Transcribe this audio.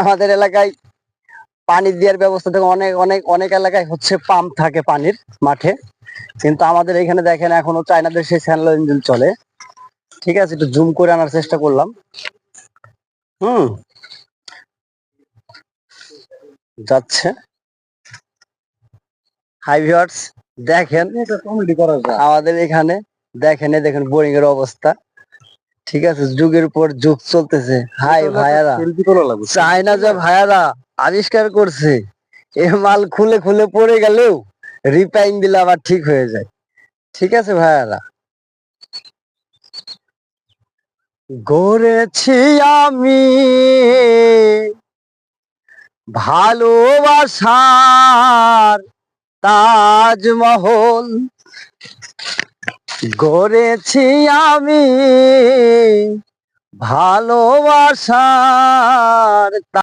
আমাদের এলাকায় পানি দেওয়ার ব্যবস্থা থেকে অনেক অনেক অনেক এলাকায় হচ্ছে পাম্প থাকে পানির মাঠে, কিন্তু আমাদের এখানে দেখেন এখনো চায়নাদের সেই স্যানলো ইঞ্জিন চলে। ঠিক আছে, একটু জুম করে আনার চেষ্টা করলাম। হুম, যাচ্ছে। হাই ভিউয়ার্স, দেখেন আমাদের এখানে, দেখেন এই দেখেন বোরিং এর অবস্থা। ঠিক আছে, যুগের পর যুগ চলতেছে। হাই ভাইয়ারা, চায়না যে ভাইয়ারা আবিষ্কার করছে, এ মাল খুলে খুলে পড়ে গেলেও রিপেয়ারিং দিলে আবার ঠিক হয়ে যায়। ঠিক আছে ভাইয়ারা, গড়েছি আমি ভালোবাসার তাজমহল, গড়েছি আমি ভালোবাসার